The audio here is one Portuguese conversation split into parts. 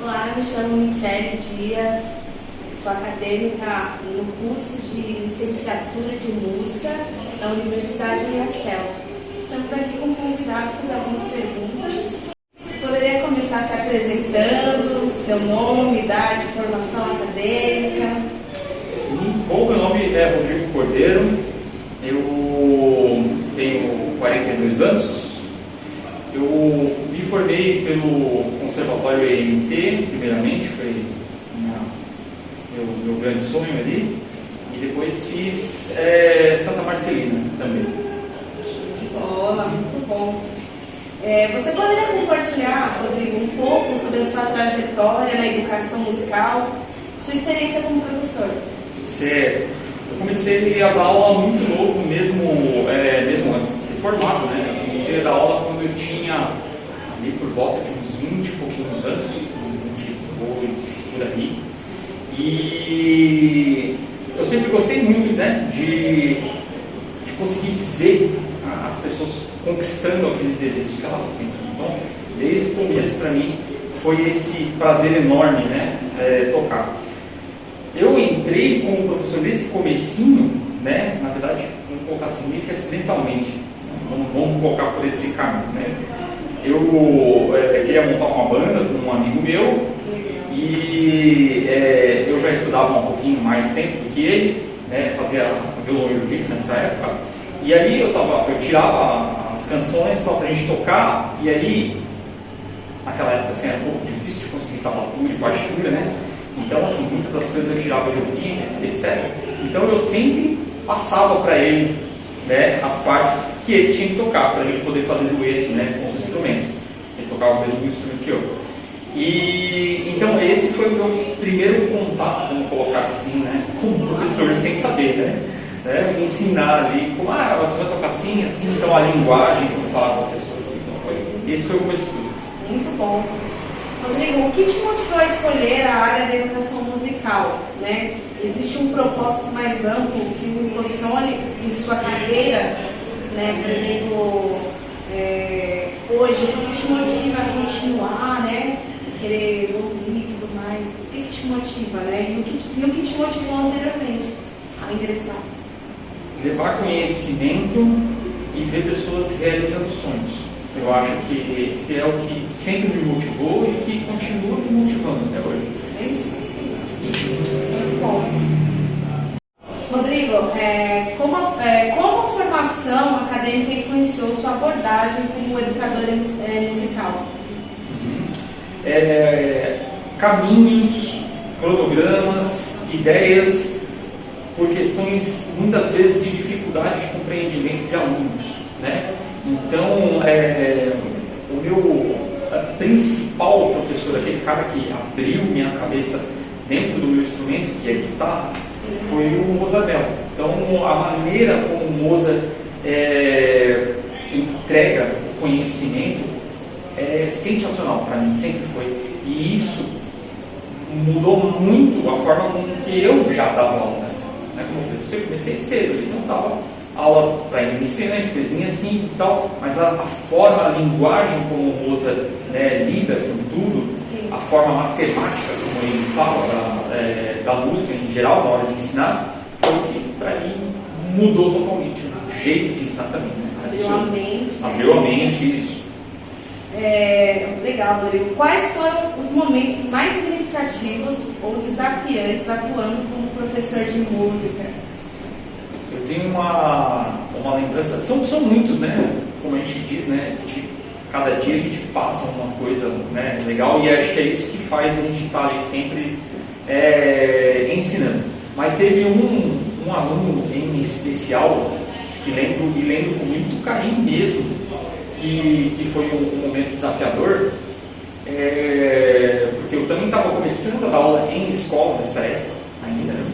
Olá, me chamo Michele Dias, sou acadêmica no curso de licenciatura de música da Universidade UniaSelv. Estamos aqui com um convidado para fazer algumas perguntas. Você poderia começar se apresentando, seu nome, idade, formação acadêmica? Sim, bom, meu nome é Rodrigo Cordeiro, eu tenho 42 anos. Eu me formei pelo Conservatório EMT, primeiramente, foi meu grande sonho ali, e depois fiz Santa Marcelina também. De bola, muito bom. Você poderia compartilhar, Rodrigo, um pouco sobre a sua trajetória na educação musical, sua experiência como professor? Certo. Eu comecei a dar aula muito novo, mesmo antes de ser formado, né? Eu comecei a dar aula quando eu tinha ali por volta de uns 20 e pouquinhos anos, 22 por aí. E eu sempre gostei muito, né, de conseguir ver as pessoas conquistando aqueles desejos que elas têm. Então, desde o começo, para mim, foi esse prazer enorme, né, tocar. Eu entrei como professor nesse comecinho, né, na verdade, vamos colocar assim, meio que acidentalmente, vamos colocar por esse caminho, né. Eu queria montar uma banda com um amigo meu e eu já estudava um pouquinho mais tempo do que ele, né, fazia violão erudito nessa época, e aí eu tirava as canções para a gente tocar, e aí, naquela época assim, era um pouco difícil de conseguir tablatura e partitura, né. Então, assim, muitas das coisas eu tirava de ouvido, etc. Então, eu sempre passava para ele, né, as partes que ele tinha que tocar, para a gente poder fazer dueto, né, com os instrumentos. Ele tocava o mesmo instrumento que eu. E, então, esse foi o meu primeiro contato, vamos colocar assim, né, como professor, sem saber, né, ensinar ali, como, você vai tocar assim, assim, então a linguagem, como falava para a pessoa, assim, então, esse foi o começo de tudo. Muito bom. Rodrigo, o que te motivou a escolher a área da educação musical, né? Existe um propósito mais amplo que o impulsione em sua carreira, né? Por exemplo, hoje, o que te motiva a continuar, né? Querer evoluir e tudo mais? O que te motiva, né? E o que te motivou anteriormente a ingressar? Levar conhecimento e ver pessoas realizando sonhos. Eu acho que esse é o que sempre me motivou e que continua me motivando até hoje. Muito bom. Rodrigo, como a formação acadêmica influenciou sua abordagem como educador musical? Caminhos, cronogramas, ideias, por questões muitas vezes de dificuldade de compreendimento de alunos, né? Então, o meu principal professor, aquele cara que abriu minha cabeça dentro do meu instrumento, que é a guitarra, foi o Mozart. Então, a maneira como o Mozart entrega o conhecimento é sensacional para mim, sempre foi. E isso mudou muito a forma como que eu já dava aula nessa, né? Como eu falei, eu comecei cedo, ele não dava aula para iniciante, coisinha simples e tal, mas a forma, a linguagem como o Mozart, né, lida com tudo, sim, a forma matemática como ele fala da música em geral, na hora de ensinar, foi o que para mim mudou totalmente o jeito de ensinar também. Né? Abriu a mente, isso. Legal, Rodrigo. Quais foram os momentos mais significativos ou desafiantes atuando como professor de música? Eu tenho uma lembrança, são muitos, né? Como a gente diz, né? Cada dia a gente passa uma coisa, né, legal, e acho que é isso que faz a gente estar ali sempre ensinando. Mas teve um aluno em especial que lembro com muito carinho mesmo, que foi um momento desafiador, porque eu também estava começando a dar aula em escola nessa época, ainda, né?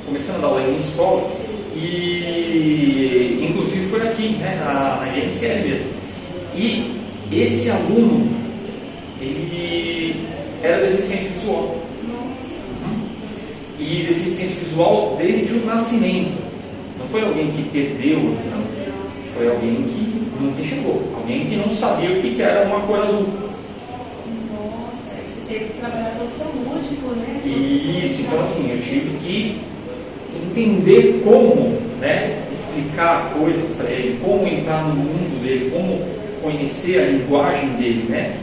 Começando a dar aula em escola. E inclusive foi aqui, né, na IMCL mesmo. E esse aluno, ele era deficiente visual. E deficiente visual desde o nascimento. Não foi alguém que perdeu a visão, foi alguém que nunca enxergou, alguém que não sabia o que era uma cor azul. teve que trabalhar todo o seu lúdico, né? Isso, então assim, eu tive que entender como, né, explicar coisas para ele, como entrar no mundo dele, como conhecer a linguagem dele, né?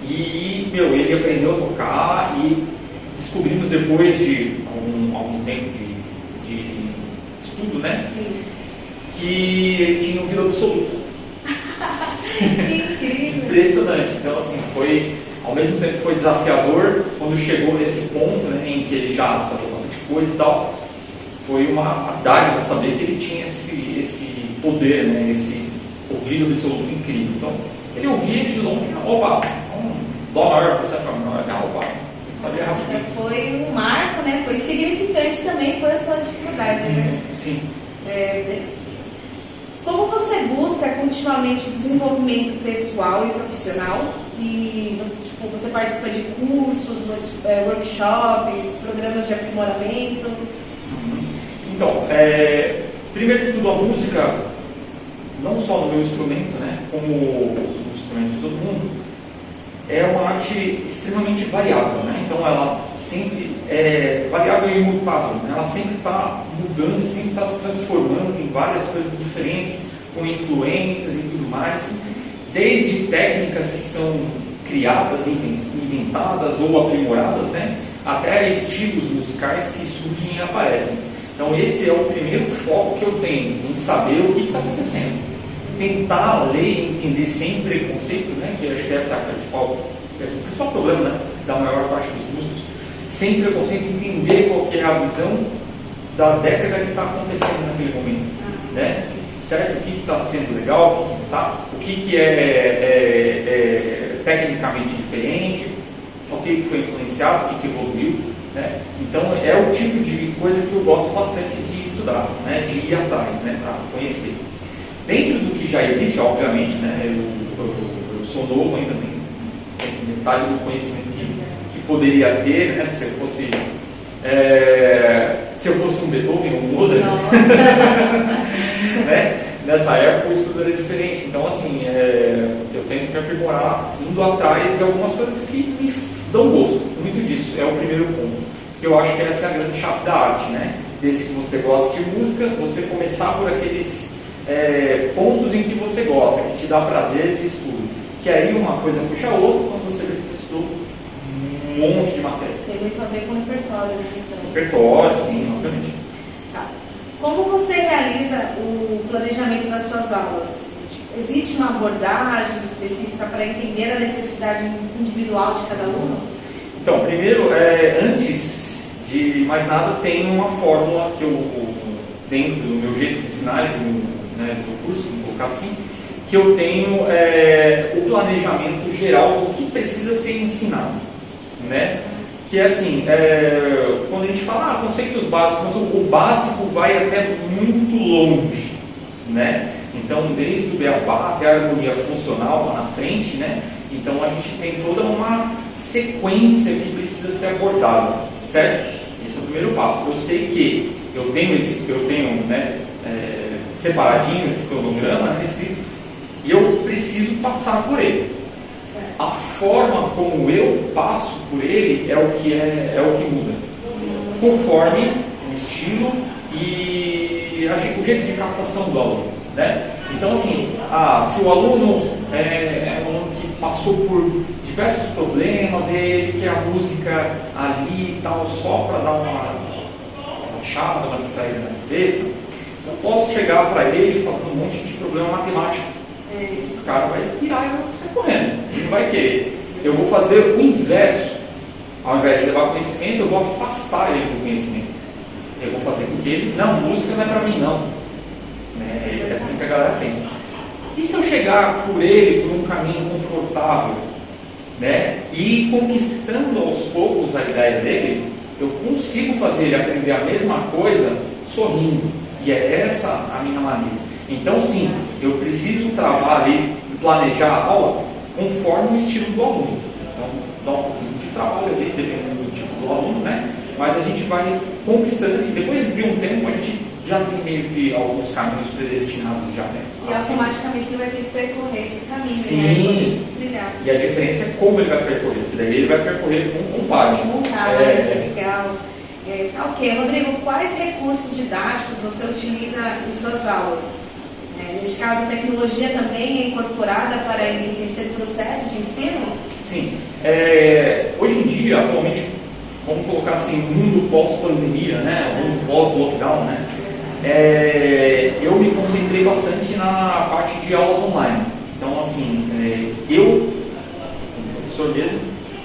E, ele aprendeu a tocar e descobrimos depois de algum tempo de estudo, né? Sim. Que ele tinha um ouvido absoluto. Incrível! Impressionante. Então, assim, ao mesmo tempo foi desafiador, quando chegou nesse ponto, né, em que ele já sabia bastante coisa e tal, foi uma dádiva saber que ele tinha esse poder, né, esse ouvido absoluto incrível. Então, ele ouvia de longe, opa, dó maior, sétima maior, opa, sabia rapidinho. Foi um marco, né? Foi significante também, foi a sua dificuldade, né? Sim. Como você busca continuamente o desenvolvimento pessoal e profissional? E você participa de cursos, workshops, programas de aprimoramento? Então, primeiro de tudo, a música, não só no meu instrumento, né, como no instrumento de todo mundo, é uma arte extremamente variável, né? Então ela sempre é variável e imutável, né? Ela sempre está mudando, sempre está se transformando em várias coisas diferentes, com influências e tudo mais, desde técnicas que são criadas, inventadas ou aprimoradas, né? Até estilos musicais que surgem e aparecem. Então esse é o primeiro foco que eu tenho, em saber o que está acontecendo. Tentar ler e entender sem preconceito, né, que acho que esse é o principal problema, né, da maior parte dos músicos, sem preconceito, entender qual que é a visão da década que está acontecendo naquele momento, né? Certo? O que está sendo legal, o que é tecnicamente diferente, o que foi influenciado, o que evoluiu, né? Então é o tipo de coisa que eu gosto bastante de estudar, né, de ir atrás, né, para conhecer. Dentro do que já existe, obviamente, né, eu sou novo, ainda tenho metade do conhecimento que poderia ter, né, se eu fosse um Beethoven ou um Mozart, né, nessa época o estudo era diferente. Então, assim, eu tento me aprimorar indo atrás de algumas coisas que me dão gosto, muito disso. É o primeiro ponto, que eu acho que essa é a grande chave da arte, né? Desde que você gosta de música, você começar por aqueles pontos em que você gosta, que te dá prazer de estudo, que aí uma coisa puxa a outra quando você vê que você estudou um monte de matéria. Tem muito a ver com o repertório, então. Repertório, sim, obviamente. Tá. Como você realiza o planejamento das suas aulas? Existe uma abordagem específica para entender a necessidade individual de cada aluno? Então, primeiro, antes de mais nada, tem uma fórmula que eu, dentro do meu jeito de ensinar, do curso, vou colocar assim, que eu tenho o planejamento geral do que precisa ser ensinado, né? Que é assim, quando a gente fala conceitos básicos, mas o básico vai até muito longe, né? Então, desde o beabá até a harmonia funcional lá na frente, né? Então, a gente tem toda uma sequência que precisa ser abordada, certo? Esse é o primeiro passo. Eu sei que eu tenho separadinho esse cronograma, né, escrito, e eu preciso passar por ele. Certo. A forma como eu passo por ele é o que muda, conforme o estilo e o jeito de captação do aluno, né? Então, assim, se o aluno é um aluno que passou por diversos problemas, ele quer a música ali e tal, só para dar uma chata, uma distraída na cabeça, eu posso chegar para ele falando um monte de problema matemático. O cara vai pirar e vai sair correndo, ele não vai querer. Eu vou fazer o inverso. Ao invés de levar conhecimento, eu vou afastar ele do conhecimento. Eu vou fazer com que ele, não, música não é para mim não. É assim que a galera pensa. E se eu chegar por ele por um caminho confortável, né, e ir conquistando aos poucos a ideia dele, eu consigo fazer ele aprender a mesma coisa sorrindo. E é essa a minha maneira. Então, sim, eu preciso travar ali e planejar a aula conforme o estilo do aluno. Então, dá um pouquinho de trabalho ali, dependendo do tipo do aluno, né? Mas a gente vai conquistando e depois de um tempo a gente já tem meio que alguns caminhos predestinados já, né? E automaticamente ele vai ter que percorrer esse caminho, sim, né? E a diferença é como ele vai percorrer, porque daí ele vai percorrer com vontade. Com vontade, legal. Ok, Rodrigo, quais recursos didáticos você utiliza em suas aulas? Neste caso, a tecnologia também é incorporada para enriquecer o processo de ensino? Sim. Hoje em dia, atualmente, vamos colocar assim, mundo pós-pandemia, né? Mundo pós-lockdown, né? Eu me concentrei bastante na parte de aulas online. Então, assim, eu, como professor mesmo,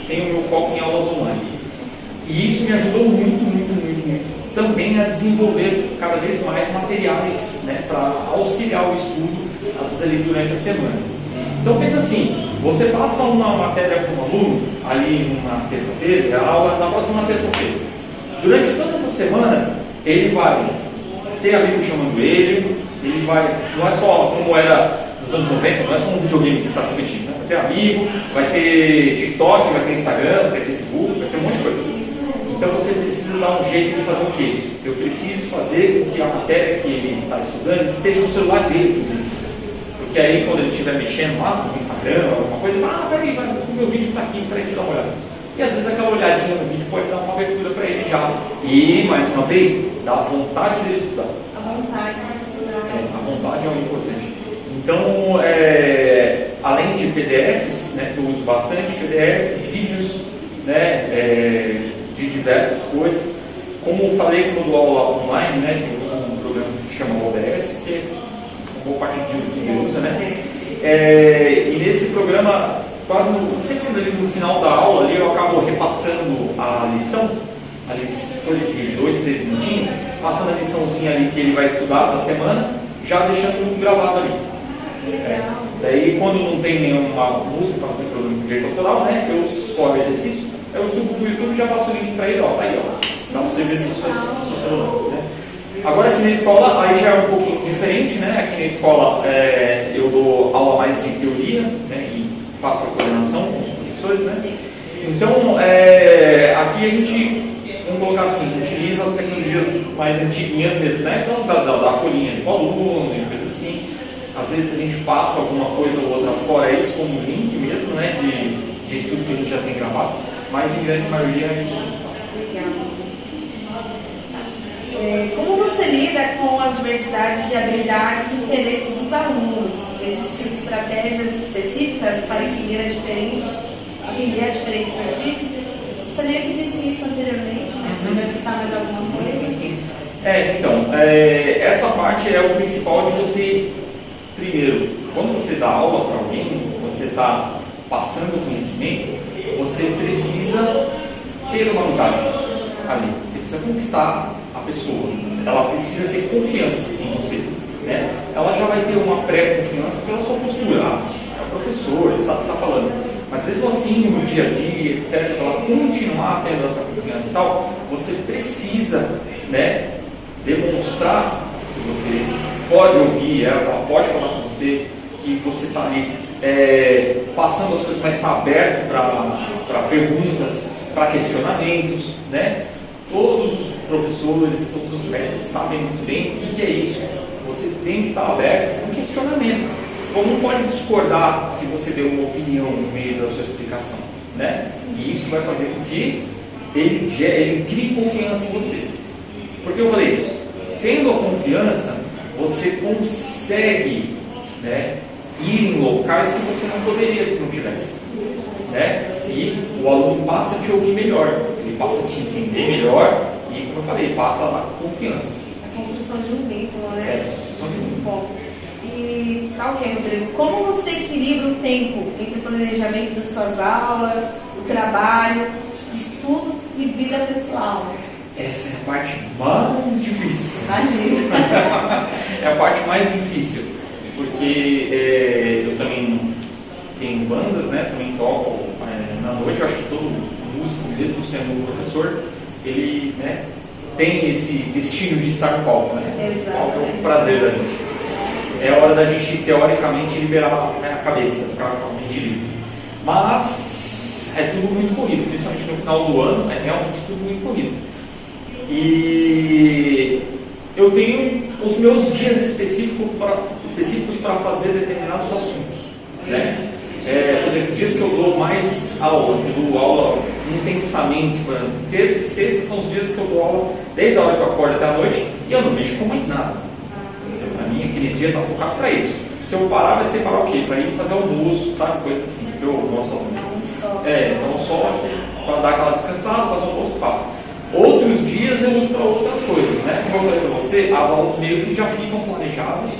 tenho meu foco em aulas online. E isso me ajudou muito, muito, muito, muito também a desenvolver cada vez mais materiais, né, para auxiliar o estudo, às vezes ali durante a semana. Então pensa assim, você passa uma matéria para um aluno ali na terça-feira, a aula da próxima terça-feira. Durante toda essa semana, ele vai ter amigo chamando ele vai, não é só como era nos anos 90, não é só um videogame que você está competindo, né? Vai ter amigo, vai ter TikTok, vai ter Instagram, vai ter Facebook, vai ter um monte de coisa. Então você precisa dar um jeito de fazer o quê? Eu preciso fazer com que a matéria que ele está estudando esteja no celular dele, inclusive. Porque aí quando ele estiver mexendo lá no Instagram ou alguma coisa, ele fala, peraí, o meu vídeo está aqui, peraí, deixa eu dar uma olhada. E às vezes aquela olhadinha no vídeo pode dar uma abertura para ele já. E, mais uma vez, dá vontade dele estudar. A vontade de estudar. A vontade é o importante. Então, além de PDFs, né, que eu uso bastante, PDFs, vídeos, né, de diversas coisas. Como eu falei quando eu dou aula online, né, eu uso um programa que se chama OBS, que é uma boa parte que eu uso, né? E nesse programa, sempre ali no final da aula, ali, eu acabo repassando a lição, ali, coisa de 2, 3 minutinhos, passando a liçãozinha ali que ele vai estudar da semana, já deixando gravado ali. Daí, quando não tem nenhuma música, não tem problema de direito autoral, né, eu só exercício. Eu subo para o YouTube e já passo o link para ele, ó, tá aí, ó. Dá para você ver no seu celular, né? Agora aqui na escola, aí já é um pouquinho diferente, né? Aqui na escola eu dou aula mais de teoria, né? E faço a coordenação com os professores, né? Sim. Então, aqui a gente, vamos colocar assim, utiliza as tecnologias mais antiguinhas mesmo, né? Então, da folhinha de aluno e coisas assim. Às vezes a gente passa alguma coisa ou outra fora isso, como link mesmo, né? De estudo que a gente já tem gravado. Mas em grande maioria é isso. Legal. Como você lida com as diversidades de habilidades e interesses dos alunos? Existem estratégias específicas para atender a diferentes perfis? Você meio que disse isso anteriormente, mas se quiser citar mais alguma coisa? Sim. Então, essa parte é o principal de você, primeiro, quando você dá aula para alguém, você está passando o conhecimento, você precisa ter uma amizade ali, você precisa conquistar a pessoa, ela precisa ter confiança em você, né? Ela já vai ter uma pré-confiança pela sua postura, é o professor, ele sabe o que está falando, mas mesmo assim, no dia a dia, etc., para ela continuar tendo essa confiança e tal, você precisa, né, demonstrar que você pode ouvir ela pode falar com você, que você está ali passando as coisas, mas está aberto para perguntas, para questionamentos, né? Todos os professores, todos os mestres sabem muito bem o que é isso. Você tem que estar aberto para um questionamento. Como não pode discordar se você deu uma opinião no meio da sua explicação, né? E isso vai fazer com que ele crie confiança em você. Por que eu falei isso? Tendo a confiança, você consegue, né, ir em locais que você não poderia se não tivesse, né? E o aluno passa a te ouvir melhor, ele passa a te entender melhor e, como eu falei, passa a confiança. A construção de um vínculo, né? A construção de um vínculo. Bom, e tá ok, Rodrigo. Como você equilibra o tempo entre o planejamento das suas aulas, o trabalho, estudos e vida pessoal? Essa é a parte mais difícil. Imagina. É a parte mais difícil, porque eu também tenho bandas, né? Também toco na noite. Eu acho que todo músico, mesmo sendo professor, ele, né, tem esse destino de estar no palco, né? Exatamente. O palco é um prazer da gente. É hora da gente, teoricamente, liberar, né, a cabeça, ficar com a mente livre. Mas é tudo muito corrido, principalmente no final do ano, é realmente tudo muito corrido. E eu tenho os meus dias específicos para fazer determinados assuntos, né? Por exemplo, dias que eu dou mais aula, eu dou aula intensamente, por exemplo, terça e sexta são os dias que eu dou aula desde a hora que eu acordo até a noite e eu não mexo com mais nada. Para mim, aquele dia está focado para isso. Se eu parar, vai ser parar o quê? Para ir fazer almoço, sabe? Coisa assim, que eu gosto assim. Então só para dar aquela descansada, fazer almoço, pá. Outros dias eu uso para outras coisas, né? Como eu falei para você, as aulas meio que já ficam planejadas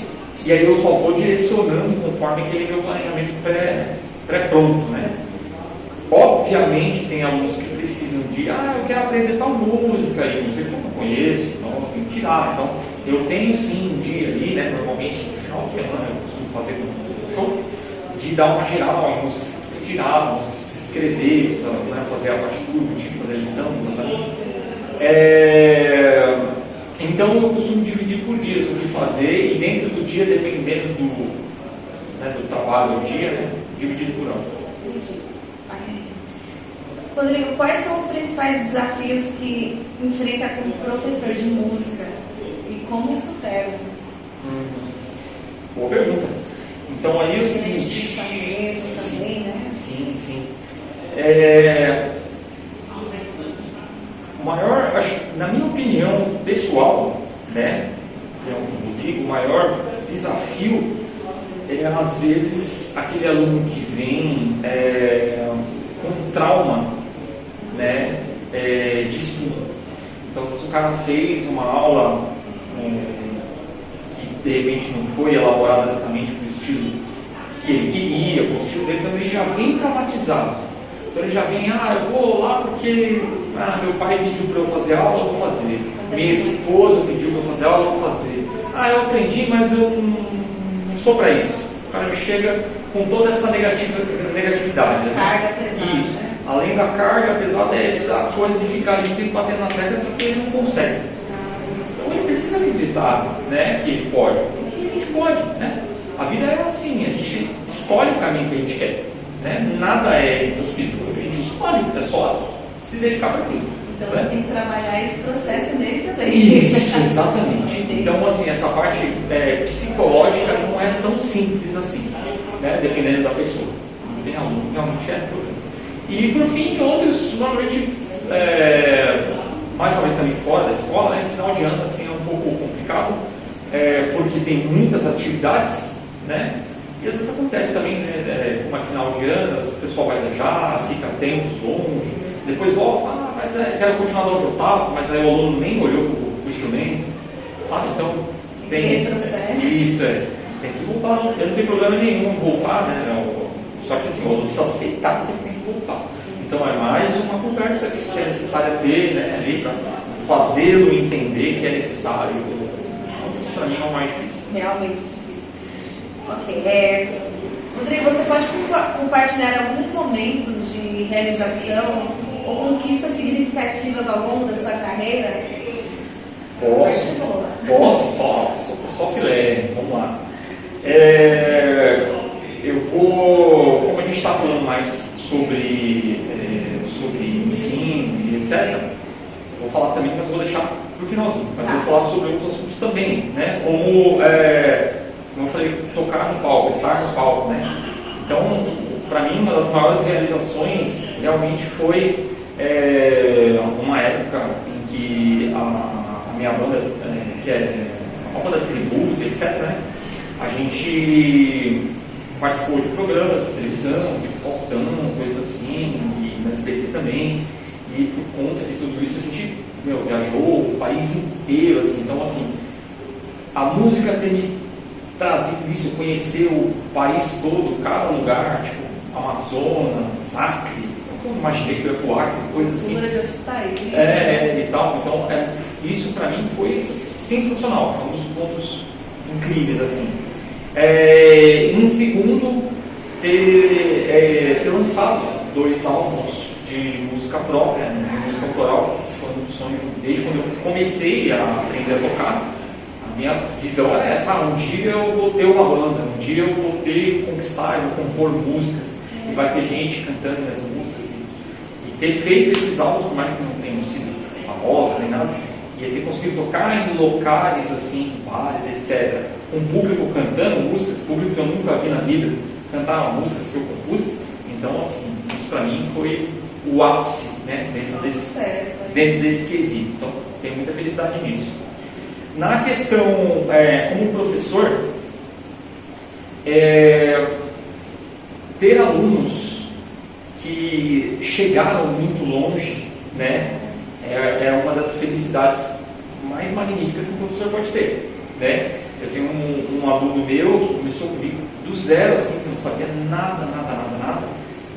e aí eu só vou direcionando conforme aquele meu planejamento pré-pronto, né? Obviamente tem alunos que precisam de, eu quero aprender tal música e música que eu não conheço, então eu tenho que tirar. Então eu tenho sim um dia ali, né? Normalmente no final de semana eu costumo fazer um show, de dar uma geral em músicas que precisa tirar, músicas que precisa escrever, precisa, né, fazer a partitura, fazer a lição, exatamente. Então eu costumo dividir por dias o que fazer e dentro do dia, dependendo do trabalho do dia, né, dividido por anos. Rodrigo, quais são os principais desafios que enfrenta como professor de música e como supera? Boa pergunta. Então aí é o seguinte... também, né? Sim. O maior, na minha opinião pessoal, né, Rodrigo, o maior desafio é às vezes aquele aluno que vem com trauma, né, de estudo. Então se o cara fez uma aula que de repente não foi elaborada exatamente com o estilo que ele queria, com o estilo dele, então ele já vem traumatizado. Então ele já vem, eu vou lá porque meu pai pediu para eu fazer aula, eu vou fazer. Minha esposa pediu para eu fazer aula, eu vou fazer. Eu aprendi, mas eu não sou para isso. O cara já chega com toda essa negatividade. Né? Carga pesada. Isso. Além da carga pesada, é essa coisa de ficar ali sempre batendo na tecla porque ele não consegue. Então ele precisa acreditar, né, que ele pode. E a gente pode, né? A vida é assim, a gente escolhe o caminho que a gente quer. Né? Nada é impossível, a gente escolhe, é só se dedicar para aquilo. Então você tem que trabalhar esse processo nele também. Isso, exatamente. Então, assim, essa parte psicológica não é tão simples assim, né? Dependendo da pessoa. Não tem aluno, realmente é problema. E por fim, outros, normalmente, mais uma vez também fora da escola, né? Final de ano assim, é um pouco complicado, porque tem muitas atividades, né? E às vezes acontece também, né, como é final de ano, o pessoal vai viajar, fica tempos longe, depois volta, mas quero continuar onde eu estava, mas aí o aluno nem olhou para o instrumento, sabe? Então tem isso, tem que voltar, eu não tenho problema nenhum voltar, né? Só que assim, o aluno precisa aceitar que ele tem que voltar. Então é mais uma conversa que é necessária ter, né, ali para fazê-lo entender que é necessário, coisas assim. Então isso para mim é o mais difícil. Realmente difícil. Ok. Rodrigo, você pode compartilhar alguns momentos de realização ou conquistas significativas ao longo da sua carreira? Posso, só filé, vamos lá. Eu vou, como a gente está falando mais sobre ensino e etc., vou falar também, mas vou deixar para o finalzinho, mas vou falar sobre outros assuntos também, né? Como eu falei, tocar no palco, estar no palco, né? Então, para mim, uma das maiores realizações realmente foi uma época em que a minha banda, que é uma banda de tributo, etc., né? A gente participou de programas de televisão, tipo Faustão, coisas assim, e no SBT também, e por conta de tudo isso a gente viajou o país inteiro, assim. Então, assim, a música tem me trazido isso, conhecer o país todo, cada lugar, tipo Amazonas, Acre, eu imaginei que eu ia pro Acre, coisas assim. De outros países. E tal. Então, isso para mim foi sensacional, foi um dos pontos incríveis, assim. Em segundo, ter lançado 2 álbuns de música própria, né, música autoral, que foi um sonho desde quando eu comecei a aprender a tocar. A minha visão era essa: um dia eu vou ter uma banda, um dia eu vou conquistar, eu vou compor músicas, e vai ter gente cantando minhas músicas. E ter feito esses álbuns, por mais que não tenham sido famosos nem nada, E ele ter conseguido tocar em locais, assim, bares, etc., com público cantando músicas, público que eu nunca vi na vida, cantar músicas que eu compus. Então, assim, isso para mim foi o ápice, né, dentro desse quesito. Então, tenho muita felicidade nisso. Na questão, como professor, ter alunos que chegaram muito longe, né, é uma das felicidades mais magníficas que um professor pode ter, né? Eu tenho um aluno meu que começou comigo do zero, assim, que não sabia nada.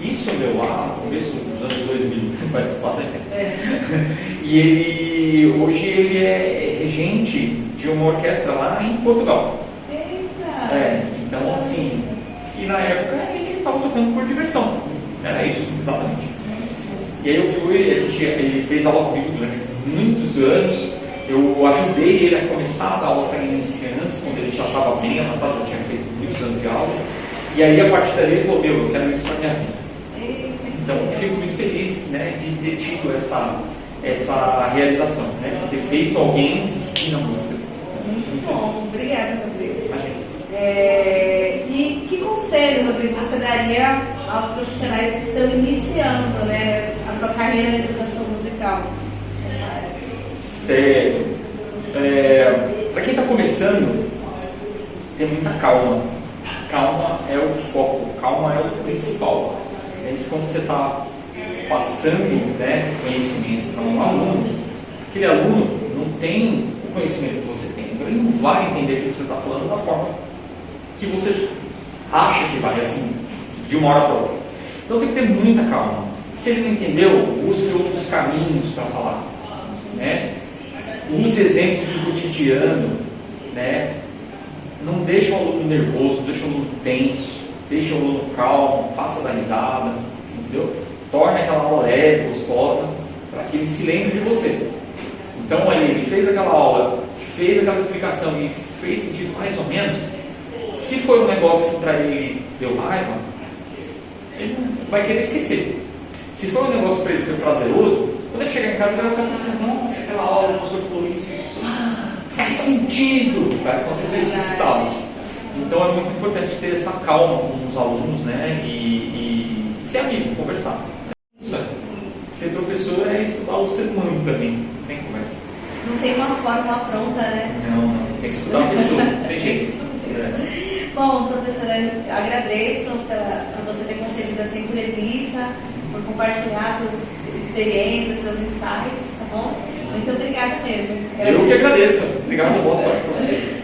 Isso, lá no começo dos anos 2000, faz bastante tempo. E hoje ele é regente de uma orquestra lá em Portugal. Eita! Então, assim, e na época ele estava tocando por diversão. Era isso, exatamente. E aí ele fez aula comigo durante muitos anos. Eu ajudei ele a começar a dar aula para iniciantes, quando ele já estava bem avançado, já tinha feito muitos anos de aula. E aí, a partir dali, ele falou: meu, eu quero isso para a minha vida. Então, eu fico muito feliz, né, de ter tido essa realização, né, de ter feito alguém seguir na música. Muito bom, obrigada, Rodrigo. Imagina. E que conselho, Rodrigo, você daria aos profissionais que estão iniciando, né, a sua carreira na educação musical? Certo. Para quem está começando, tem muita calma. Calma é o foco, calma é o principal. Isso, quando você está passando, né, conhecimento para um aluno, aquele aluno não tem o conhecimento que você tem, então ele não vai entender o que você está falando da forma que você acha que vai, assim, de uma hora para outra. Então tem que ter muita calma. Se ele não entendeu, busque outros caminhos para falar, né? Use exemplos do cotidiano, né? Não deixe o aluno nervoso, não deixe o aluno tenso, deixe o aluno calmo, faça dar risada, entendeu? Torne aquela aula leve, gostosa, para que ele se lembre de você. Então, ele fez aquela aula, fez aquela explicação e fez sentido mais ou menos. Se foi um negócio que para ele deu raiva, ele não vai querer esquecer. Se foi um negócio para ele foi prazeroso, quando ele chegar em casa, ele vai ficar pensando: nossa, aquela aula, o professor falou isso. Faz sentido! Vai acontecer esses estados. Então é muito importante ter essa calma com os alunos, né? E ser amigo, conversar. Ser professor é estudar o ser humano também, não tem conversa. Não tem uma fórmula pronta, né? Não, tem que estudar a pessoa, não tem jeito. Bom, professora, eu agradeço por você ter concedido essa entrevista, por compartilhar suas experiências, seus insights, tá bom? Muito obrigada mesmo. Eu que agradeço. Obrigado, boa sorte para você.